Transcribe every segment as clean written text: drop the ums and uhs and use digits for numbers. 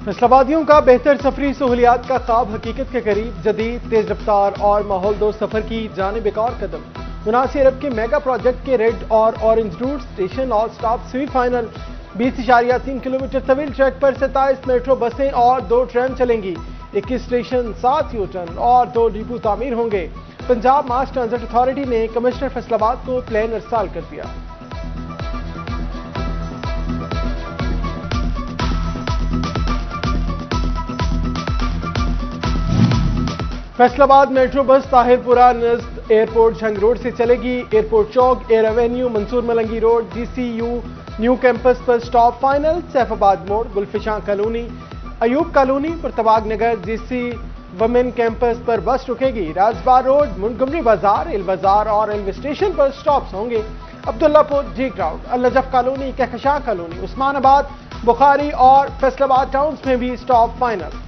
फैसलाबादियों का बेहतर सफरी सहूलियात का ख्वाब हकीकत के करीब। जदीद तेज रफ्तार और माहौल दोस्त सफर की जानिब एक और कदम। 79 अरब के मेगा प्रोजेक्ट के रेड और ऑरेंज रूट स्टेशन और स्टॉप सेमीफाइनल। 20.3 किलोमीटर तवील ट्रैक पर 27 मेट्रो बसें और 2 ट्रेन चलेंगी। 21 स्टेशन, 7 यूटर्न और 2 डिपो तामीर होंगे। पंजाब मास ट्रांजिट अथॉरिटी ने कमिश्नर फैसलाबाद को प्लान अरसाल कर दिया। फैसलाबाद मेट्रो बस ताहिरपुरा नज़द एयरपोर्ट झंग रोड से चलेगी। Airport Chowk, air avenue, Mansoor Malangi road, GCU new campus पर स्टॉप फाइनल। सैफाबाद मोड़, गुलफिशां कॉलोनी, अयूब कॉलोनी, पुरतबाग नगर, GC वमेन कैंपस पर बस रुकेगी। राजबार रोड, मुंटगमरी बाजार, एल बाजार और रेलवे स्टेशन पर स्टॉप्स होंगे। अब्दुल्लापुर, जी क्राउड, अल नजफ कॉलोनी, कहकशां कॉलोनी, उस्मानाबाद, बुखारी और फैसलाबाद टाउन्स में भी स्टॉप फाइनल।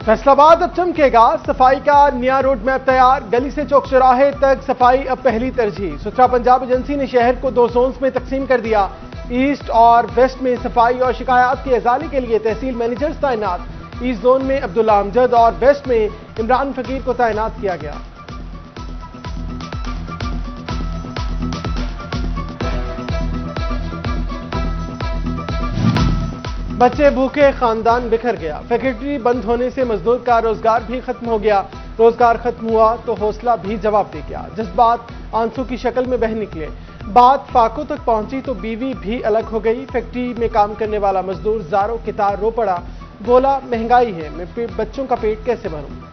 फैसलाबाद अब चमकेगा। सफाई का नया रोड मैप तैयार। गली से चौक चौराहे तक सफाई अब पहली तरजीह। सुथरा पंजाब एजेंसी ने शहर को 2 जोन्स में तकसीम कर दिया। ईस्ट और वेस्ट में सफाई और शिकायत के अजाले के लिए तहसील मैनेजर्स तैनात। ईस्ट जोन में अब्दुल्ला अमजद और वेस्ट में इमरान फकीर को तैनात किया गया। बच्चे भूखे, खानदान बिखर गया। फैक्ट्री बंद होने से मजदूर का रोजगार भी खत्म हो गया। रोजगार खत्म हुआ तो हौसला भी जवाब दे गया। जज्बात आंसू की शक्ल में बह निकले। बात फाकों तक पहुंची तो बीवी भी अलग हो गई। फैक्ट्री में काम करने वाला मजदूर जारों के तार रो पड़ा। बोला, महंगाई है, मैं बच्चों का पेट कैसे भरूं।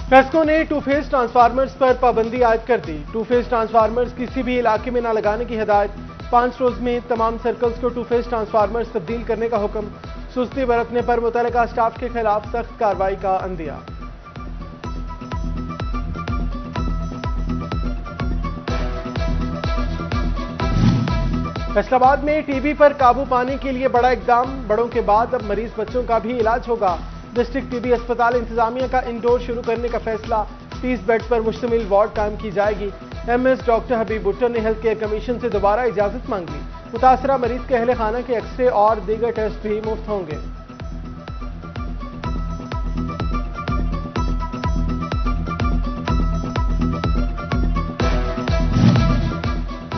फेस्को ने 2 फेज ट्रांसफार्मर्स पर पाबंदी आयद कर दी। 2 फेज ट्रांसफार्मर्स किसी भी इलाके में न लगाने की हिदायत। 5 रोज में तमाम सर्कल्स को 2 फेज ट्रांसफार्मर्स तब्दील करने का हुक्म। सुस्ती बरतने पर मुतल्लिका स्टाफ के खिलाफ सख्त कार्रवाई का अंदिया। फैसलाबाद में टीबी पर काबू पाने के लिए बड़ा इकदाम। बड़ों के बाद अब मरीज बच्चों का भी इलाज होगा। डिस्ट्रिक्ट टीबी अस्पताल इंतजामिया का इंडोर शुरू करने का फैसला। 30 बेड पर मुश्तमिल वार्ड कायम की जाएगी। MS डॉक्टर हबीब भुट्टो ने हेल्थ केयर कमीशन से दोबारा इजाजत मांग ली। मुतासरा मरीज के अहले खाना के एक्सरे और दीगर टेस्ट भी मुफ्त होंगे।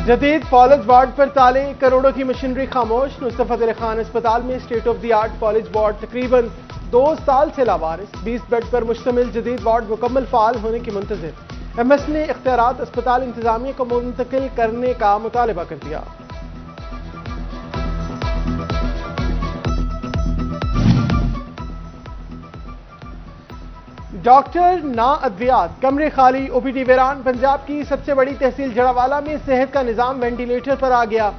जदीद फॉलेज वार्ड पर ताले, करोड़ों की मशीनरी खामोश। नुसरत अली खान अस्पताल में state of the art फॉलेज ward तकरीबन 2 साल से लावारिस। 20 बेड पर मुश्तमिल जदीद वार्ड मुकम्मल फाल होने की मुंतजिर। MS ने इख्तियारात अस्पताल इंतजामिया को मुंतकिल करने का मुतालबा कर दिया। डॉक्टर ना अद्वियात, कमरे खाली, OPD वीरान। पंजाब की सबसे बड़ी तहसील जड़ावाला में सेहत का निजाम वेंटिलेटर पर आ गया।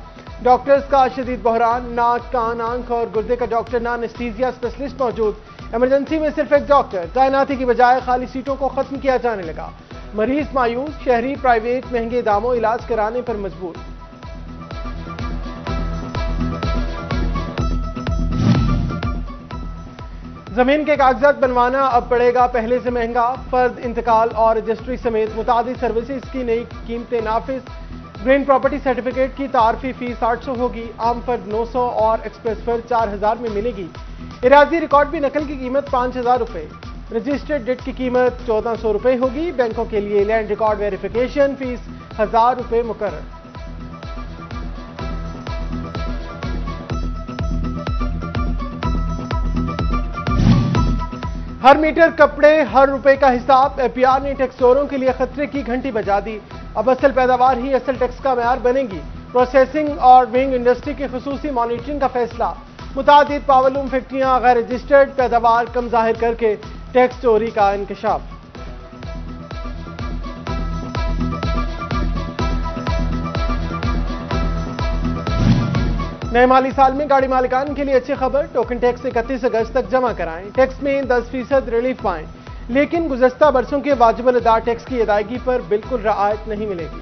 डॉक्टर्स का शदीद बहरान। नाक, कान, आंख और गुर्दे का डॉक्टर ना एनेस्थीसिया स्पेशलिस्ट मौजूद। इमरजेंसी में सिर्फ एक डॉक्टर। तैनाती की बजाय खाली सीटों को खत्म किया जाने लगा। मरीज मायूस। शहरी प्राइवेट महंगे दामों इलाज कराने पर मजबूर। जमीन के कागजात बनवाना अब पड़ेगा पहले से महंगा। फर्द इंतकाल और रजिस्ट्री समेत मुतादिद सर्विसेज की नई कीमतें नाफिज। ग्रीन प्रॉपर्टी सर्टिफिकेट की तारफी फीस 800 होगी। आम फर्द 900 और एक्सप्रेस फर्द 4000 में मिलेगी। इराजी रिकॉर्ड भी नकल की कीमत 5000 रुपए। रजिस्टर्ड डेट की कीमत 1400 रुपए होगी। बैंकों के लिए लैंड रिकॉर्ड वेरिफिकेशन फीस 1000 रुपए मुकर्रर। हर मीटर कपड़े, हर रुपए का हिसाब। APR ने टैक्सोरों के लिए खतरे की घंटी बजा दी। अब असल पैदावार ही असल टैक्स का मेयार बनेगी। प्रोसेसिंग और विंग इंडस्ट्री की खुसूसी मॉनिटरिंग का फैसला। मुतादिद पावरलूम फैक्ट्रियां गैर रजिस्टर्ड पैदावार कम जाहिर करके टैक्स चोरी का इंकशाफ। नए माली साल में गाड़ी मालिकान के लिए अच्छी खबर। टोकन टैक्स 31 अगस्त तक जमा कराएं। टैक्स में 10% रिलीफ पाएं। लेकिन गुज़श्ता बरसों के वाजिब अदा टैक्स की अदायगी पर बिल्कुल रियायत नहीं मिलेगी।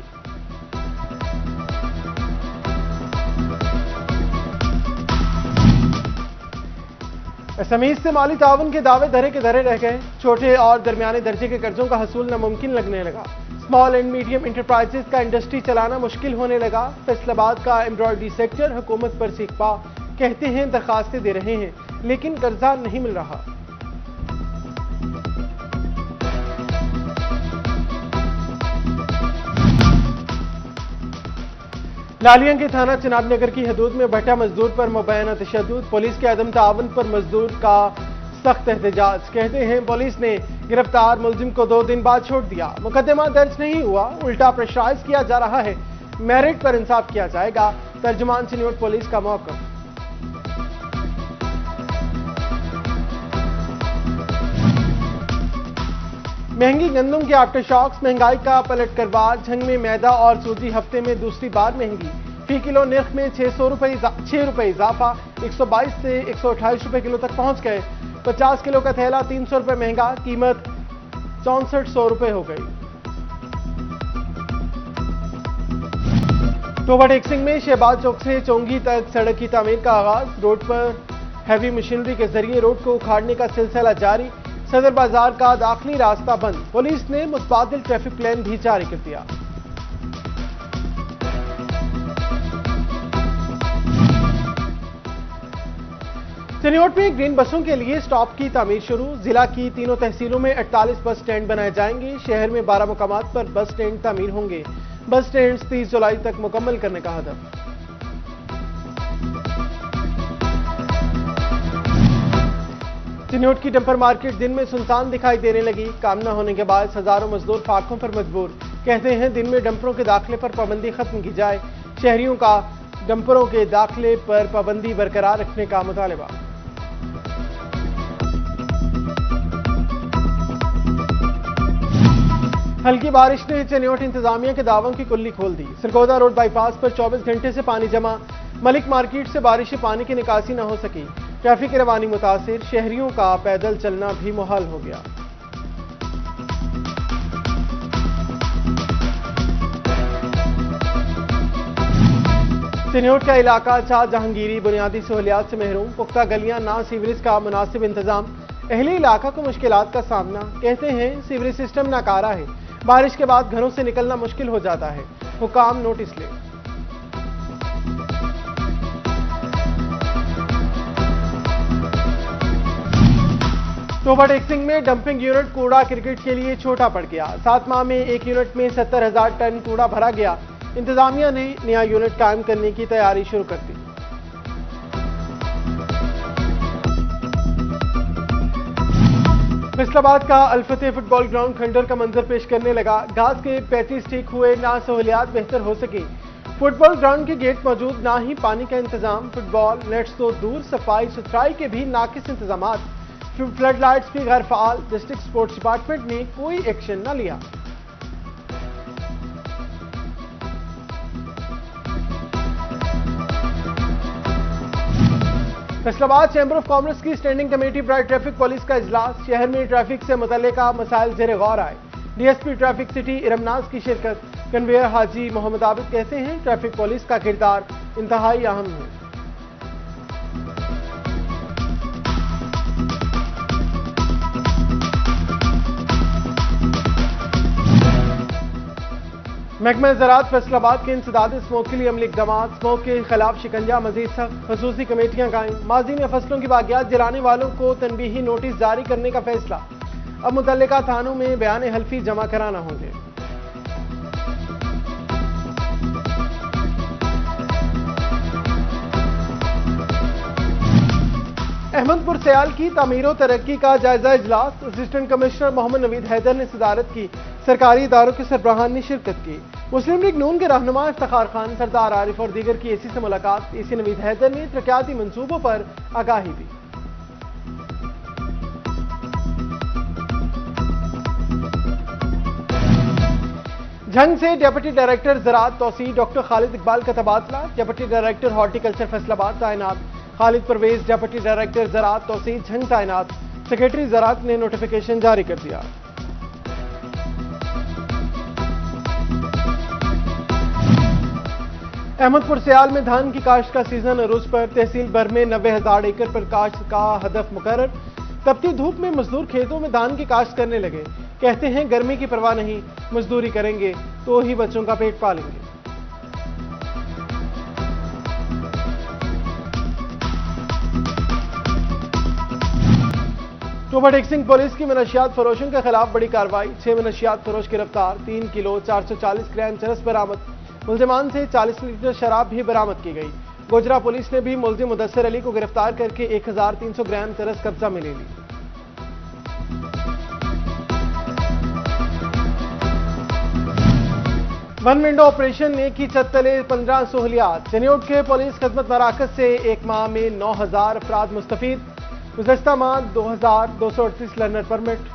एसएमईज से माली ताउन के दावे धरे के धरे रह गए। छोटे और दरमियाने दर्जे के कर्जों का हसूल नामुमकिन लगने लगा। स्मॉल एंड मीडियम इंटरप्राइजेस का इंडस्ट्री चलाना मुश्किल होने लगा। फैसलाबाद का एम्ब्रॉयडरी सेक्टर हुकूमत पर सीखपा, कहते हैं दरखास्तें दे रहे हैं लेकिन कर्जा नहीं मिल रहा। लालियां के थाना चिनाब नगर की हदूद में भट्टा मजदूर पर मुबैना तशद्दुद, पुलिस के अदम तावन पर मजदूर का सख्त एहतजाज। कहते हैं पुलिस ने गिरफ्तार मुलजिम को 2 दिन बाद छोड़ दिया। मुकदमा दर्ज नहीं हुआ, उल्टा प्रेशराइज किया जा रहा है। मेरिट पर इंसाफ किया जाएगा। तर्जुमान चिन्योट पुलिस का मौका। महंगी गंदम के आफ्टर शॉक्स, महंगाई का पलट करवार। झंग में मैदा और सूजी हफ्ते में दूसरी बार महंगी। फी किलो निर्ख में 6 रुपए इजाफा, 122 से 128 रुपए किलो तक पहुंच गए। 50 किलो का थैला 300 रुपए महंगा, कीमत 6400 रुपए हो गई। टोबा टेक्सिंग में शहबाज चौक से चोंगी तक सड़क की तामीर का आगाज। रोड पर हैवी मशीनरी के जरिए रोड को उखाड़ने का सिलसिला जारी। सदर बाजार का दाखिली रास्ता बंद। पुलिस ने मुतबादिल ट्रैफिक प्लान भी जारी कर दिया। चिन्योट में ग्रीन बसों के लिए स्टॉप की तामीर शुरू। जिला की तीनों तहसीलों में 48 बस स्टैंड बनाए जाएंगे। शहर में 12 मुकामात पर बस स्टैंड तामीर होंगे। बस स्टैंड 30 जुलाई तक मुकम्मल करने का हदफ। चिन्योट की डंपर मार्केट दिन में सुनसान दिखाई देने लगी। काम न होने के बाद हजारों मजदूर फाकों पर मजबूर। कहते हैं दिन में डंपरों के दाखिले पर पाबंदी खत्म की जाए। शहरियों का डंपरों के दाखिले पर पाबंदी बरकरार रखने का मुतालबा। हल्की बारिश ने चिन्योट इंतजामिया के दावों की कुल्ली खोल दी। सरगोदा रोड बाईपास पर 24 घंटे से पानी जमा। मलिक मार्केट से बारिशी पानी की निकासी न हो सकी। ट्रैफिक की रवानी मुतासिर। शहरियों का पैदल चलना भी मुहाल हो गया। चिन्योट का इलाका शाह जहांगीरी बुनियादी सहूलियात से महरूम। पुख्ता गलियां, ना सीवरेज का मुनासिब इंतजाम। अहले इलाका को मुश्किलात का सामना। कहते हैं सीवरेज सिस्टम नाकारा है। बारिश के बाद घरों से निकलना मुश्किल हो जाता है। हुकाम नोटिस ले। टोबा टेक्सिंग में डंपिंग यूनिट कूड़ा क्रिकेट के लिए छोटा पड़ गया। 7 माह में एक यूनिट में 70,000 टन कूड़ा भरा गया। इंतजामिया ने नया यूनिट कायम करने की तैयारी शुरू कर दी। फैसलाबाद का अल्फते फुटबॉल ग्राउंड खंडर का मंजर पेश करने लगा। घास के पैंतीस ठीक हुए, ना सहूलियात बेहतर हो सकी। फुटबॉल ग्राउंड के गेट मौजूद, ना ही पानी का इंतजाम। फुटबॉल नेट्स तो दूर, सफाई सुथराई के भी नाकिस इंतजामात। फ्लड लाइट्स भी गैर फाल। डिस्ट्रिक्ट स्पोर्ट्स डिपार्टमेंट ने कोई एक्शन न लिया। फैसलाबाद चैंबर ऑफ कॉमर्स की standing committee bright traffic police का इजलास। शहर में ट्रैफिक से मुतल्लिका मसाइल जेर गौर आए। डीएसपी ट्रैफिक सिटी इरमनाज की शिरकत। कन्वेयर हाजी मोहम्मद आबिद कहते हैं ट्रैफिक पुलिस का किरदार इंतहाई अहम है। महकमा ज़राअत फैसलाबाद के इंसदाद स्मोक के लिए अमली इक़दामात। स्मोक के खिलाफ शिकंजा मजीद सख्त। खसूसी कमेटियां कायम। माजी में फसलों की बागियात जलाने वालों को तनबीही नोटिस जारी करने का फैसला। अब मुतल्लिका थानों में बयान हल्फी जमा कराना होंगे। अहमदपुर सयाल की तामीर तरक्की का जायजा इजलास। असिस्टेंट कमिश्नर मोहम्मद नवीद हैदर ने सदारत की। सरकारी इदारों के सरबराहान ने शिरकत की। मुस्लिम लीग नून के रहनुमा इफ्तिखार खान, सरदार आरिफ और दीगर की एसी से मुलाकात। एसी नवीद हैदर ने तरक्याती मंसूबों पर आगाही दी। झंग से डिप्टी डायरेक्टर ज़राअत तौसीह डॉक्टर खालिद इकबाल का तबादला। डिप्टी डायरेक्टर हॉर्टिकल्चर फैसलाबाद तैनात। खालिद परवेज डिप्टी डायरेक्टर ज़राअत तौसीह झंग तैनात। सेक्रेटरी ज़राअत ने नोटिफिकेशन जारी कर दिया। अहमदपुर सियाल में धान की काश्त का सीजन अरूज पर। तहसील भर में 90,000 एकड़ पर काश्त का हदफ मुकर्रर। तपती धूप में मजदूर खेतों में धान की काश्त करने लगे। कहते हैं गर्मी की परवाह नहीं, मजदूरी करेंगे तो ही बच्चों का पेट पालेंगे। टोबा टेक्सिंग पुलिस की मनशियात फरोशों के खिलाफ बड़ी कार्रवाई। 6 मनशियात फरोश गिरफ्तार। 3 किलो 440 ग्राम चरस बरामद। मुल्जिमान से 40 लीटर शराब भी बरामद की गई। गोजरा पुलिस ने भी मुल्जिम मुदस्सिर अली को गिरफ्तार करके 1300 ग्राम चरस कब्जा में ले ली। वन विंडो ऑपरेशन ने की छत तले 15 सहूलियात। चनियोट के पुलिस खदमत मराकज से एक माह में 9000 अफराद मुस्तफीद। गुज़श्ता माह 2238 learner permit.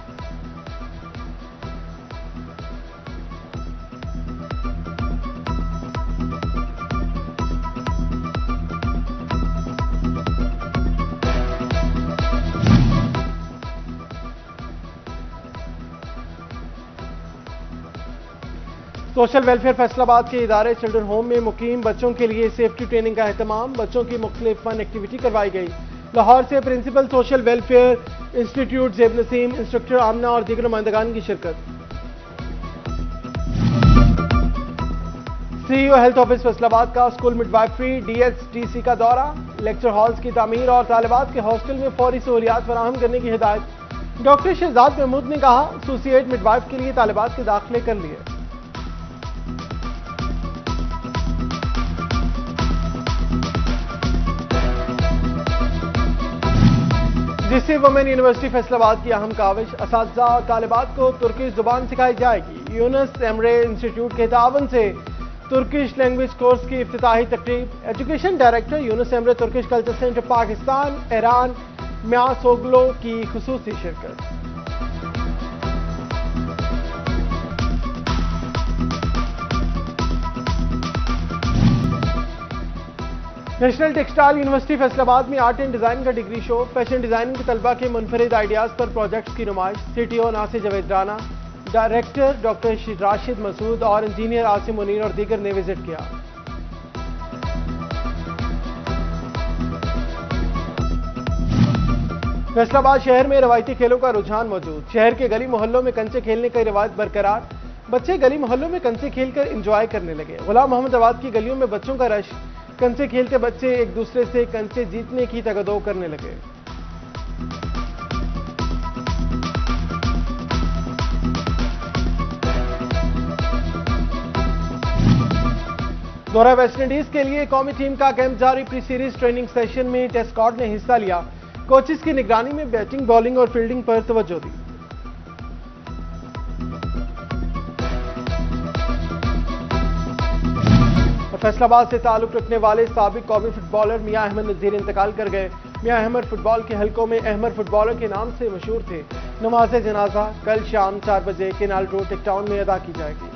Social welfare Faisalabad के इदारे चिल्ड्रन होम में मुकीम बच्चों के लिए सेफ्टी ट्रेनिंग का एहतमाम। बच्चों की मुख्तलिफ फन एक्टिविटी करवाई गई। लाहौर से principal social welfare institute Zeb Naseem, instructor Amna और दीगर नुमाइंदगान की शिरकत। सीईओ हेल्थ ऑफिस फैसलाबाद का स्कूल मिडवाइफरी DHTC का दौरा। लेक्चर हॉल्स की तामीर और तालिबात के हॉस्टल में फौरी सहूलियात फराहम करने की हिदायत। डॉक्टर शहजाद महमूद ने कहा, एसोसिएट मिडवाइफ के लिए तालिबात के दाखिले कर लिए। जीसी वुमेन यूनिवर्सिटी फैसलाबाद की अहम काविश। असातिज़ा और तालिबात को तुर्किश जुबान सिखाई जाएगी। यूनुस एमरे इंस्टीट्यूट के तावन से तुर्किश लैंग्वेज कोर्स की इफ्तिताही तकरीब। Education director Yunus Emre Turkish culture centre Pakistan Iran म्यासोग्लो की खुसूसी शिरकत। नेशनल टेक्सटाइल यूनिवर्सिटी फैसलाबाद में आर्ट एंड डिजाइन का डिग्री शो। फैशन डिजाइनिंग के तलबा के मुनफरिद आइडियाज पर प्रोजेक्ट्स की नुमाइश। CTO Nasir Javed Rana, director doctor Rashid Masood और इंजीनियर आसिम मुनीर और दीगर ने विजिट किया। फैसलाबाद शहर में रवायती खेलों का रुझान मौजूद। शहर के गली मोहल्लों में कंचे खेलने की रिवायत बरकरार। बच्चे गली मोहल्लों में कंचे खेलकर एंजॉय करने लगे। गुलाम मोहम्मद आबाद की गलियों में बच्चों का रश। कंचे खेलते बच्चे एक दूसरे से कंचे जीतने की तगदो करने लगे। दौरा वेस्टइंडीज के लिए कौमी टीम का कैंप जारी। प्री सीरीज ट्रेनिंग सेशन में टेस्ट स्क्वाड ने हिस्सा लिया। कोचेस की निगरानी में बैटिंग, बॉलिंग और फील्डिंग पर तवज्जो दी। फैसलाबाद से ताल्लुक रखने वाले साबिक कौमी फुटबॉलर मियां अहमद नज़ीर इंतकाल कर गए। मियां अहमद फुटबॉल के हलकों में अहमद फुटबॉलर के नाम से मशहूर थे। नमाज जनाजा कल शाम 4 बजे केनाल रोड टेक टाउन में अदा की जाएगी।